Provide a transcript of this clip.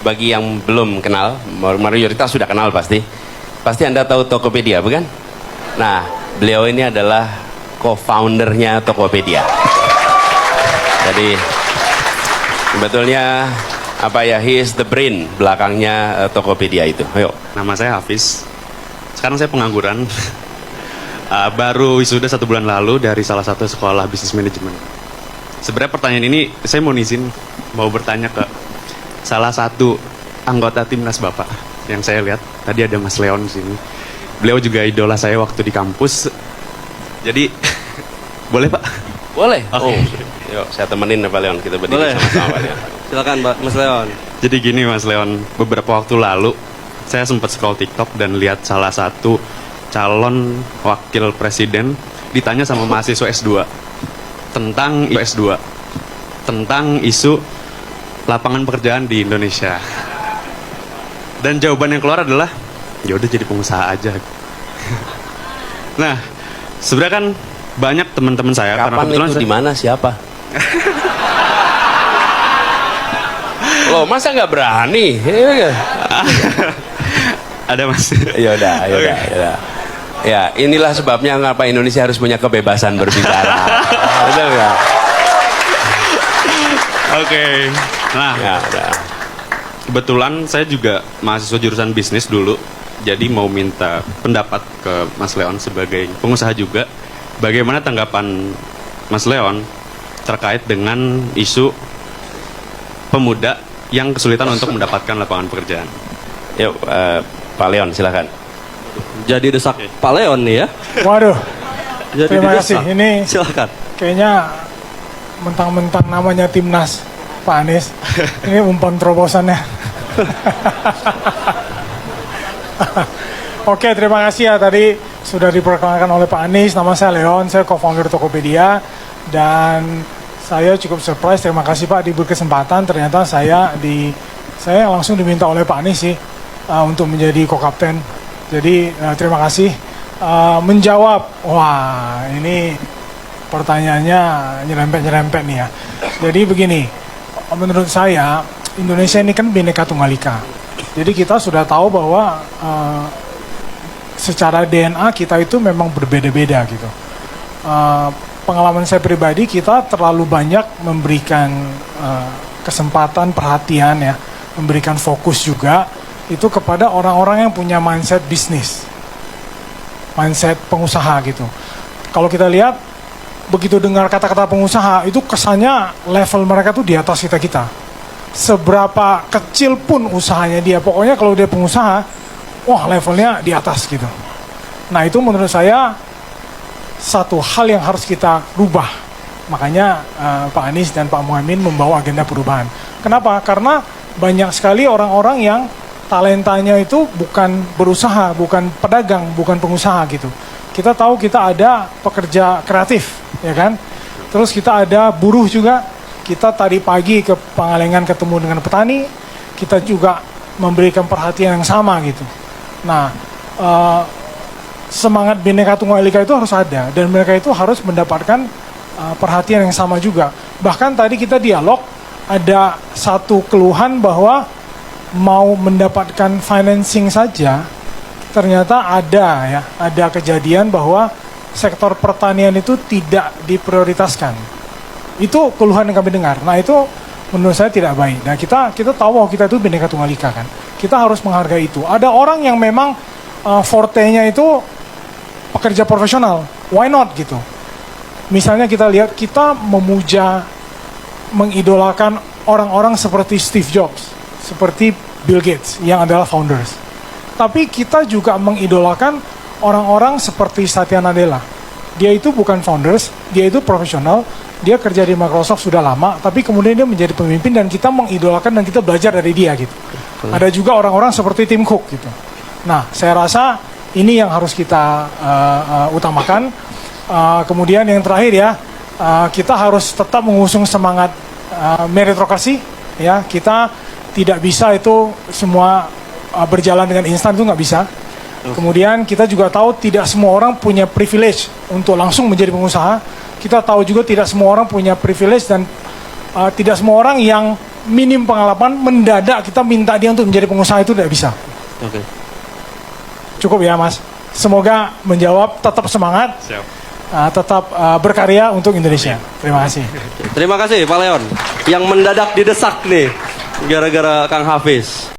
bagi yang belum kenal, mayoritas sudah kenal pasti. Pasti Anda tahu Tokopedia, bukan? Nah, beliau ini adalah co-foundernya Tokopedia. Jadi sebetulnya he is the brain belakangnya Tokopedia itu. Ayo. Nama saya Hafiz. Sekarang saya pengangguran. Baru wisuda 1 bulan lalu dari salah satu sekolah bisnis manajemen. Sebenarnya pertanyaan ini saya mau bertanya ke salah satu anggota timnas Bapak yang saya lihat. Tadi ada Mas Leon di sini. Beliau juga idola saya waktu di kampus. Jadi boleh Pak? Boleh. Oke. Yuk, saya temenin Pak Leon, kita berdiri sama-sama Pak Leon. Silakan Pak Mas Leon. Jadi gini Mas Leon, beberapa waktu lalu saya sempat scroll TikTok dan lihat salah satu calon wakil presiden ditanya sama mahasiswa S2 tentang isu lapangan pekerjaan di Indonesia. Dan jawaban yang keluar adalah ya udah jadi pengusaha aja. Nah, sebenarnya kan banyak teman-teman saya Kapan itu di mana siapa? Loh, masa nggak berani? Ada Mas. Yaudah. Ya, inilah sebabnya mengapa Indonesia harus punya kebebasan berbicara. Betul nggak? Oke. Nah, Ya, udah. kebetulan saya juga mahasiswa jurusan bisnis dulu. Jadi mau minta pendapat ke Mas Leon sebagai pengusaha juga. Bagaimana tanggapan Mas Leon terkait dengan isu pemuda yang kesulitan untuk mendapatkan lapangan pekerjaan? Yuk, Pak Leon, silakan. Jadi desak Pak Leon nih ya. Waduh, Jadi terima kasih. didesak. Ini Silakan. kayaknya mentang-mentang namanya timnas Pak Anies. Ini umpan terobosannya. Oke, terima kasih ya. Tadi sudah diperkenalkan oleh Pak Anies. Nama saya Leon, saya co-founder Tokopedia. Dan saya cukup surprise, terima kasih Pak diberi kesempatan. Ternyata saya langsung diminta oleh Pak Anies sih untuk menjadi co-kapten. Jadi terima kasih. Menjawab, wah ini pertanyaannya nyerempet-nyerempet nih ya. Jadi begini, menurut saya Indonesia ini kan Bhinneka Tunggal Ika. Jadi kita sudah tahu bahwa secara DNA kita itu memang berbeda-beda gitu. Pengalaman saya pribadi, kita terlalu banyak memberikan kesempatan, perhatian ya, memberikan fokus juga itu kepada orang-orang yang punya mindset bisnis, mindset pengusaha gitu. Kalau kita lihat, begitu dengar kata-kata pengusaha, itu kesannya level mereka tuh di atas kita. Seberapa kecil pun usahanya dia, pokoknya kalau dia pengusaha, wah levelnya di atas gitu. Nah itu menurut saya satu hal yang harus kita rubah. Makanya Pak Anies dan Pak Muhaimin membawa agenda perubahan. Kenapa? Karena banyak sekali orang-orang yang talentanya itu bukan berusaha, bukan pedagang, bukan pengusaha gitu. Kita tahu kita ada pekerja kreatif, ya kan? Terus kita ada buruh juga. Kita tadi pagi ke Pangalengan ketemu dengan petani, kita juga memberikan perhatian yang sama gitu. Nah, semangat Bhinneka Tunggal Ika itu harus ada, dan mereka itu harus mendapatkan perhatian yang sama juga. Bahkan tadi kita dialog, ada satu keluhan bahwa mau mendapatkan financing saja, ternyata ada kejadian bahwa sektor pertanian itu tidak diprioritaskan. Itu keluhan yang kami dengar. Nah itu menurut saya tidak baik. Nah kita tahu bahwa kita itu Bhinneka Tunggal Ika kan. Kita harus menghargai itu. Ada orang yang memang forte-nya itu pekerja profesional. Why not gitu? Misalnya kita lihat, kita memuja, mengidolakan orang-orang seperti Steve Jobs, seperti Bill Gates yang adalah founders. Tapi kita juga mengidolakan orang-orang seperti Satya Nadella. Dia itu bukan founders, dia itu profesional, dia kerja di Microsoft sudah lama, tapi kemudian dia menjadi pemimpin dan kita mengidolakan dan kita belajar dari dia gitu. Ada juga orang-orang seperti Tim Cook gitu. Nah, saya rasa ini yang harus kita utamakan. Kemudian yang terakhir ya, kita harus tetap mengusung semangat meritokrasi. Ya, kita tidak bisa itu semua berjalan dengan instan, itu nggak bisa. Kemudian kita juga tahu tidak semua orang punya privilege untuk langsung menjadi pengusaha. Kita tahu juga tidak semua orang punya privilege dan tidak semua orang yang minim pengalaman, mendadak kita minta dia untuk menjadi pengusaha itu tidak bisa. Oke. Cukup ya Mas. Semoga menjawab, tetap semangat, Siap. tetap berkarya untuk Indonesia. Terima kasih. Terima kasih Pak Leon. Yang mendadak didesak nih gara-gara Kang Hafiz.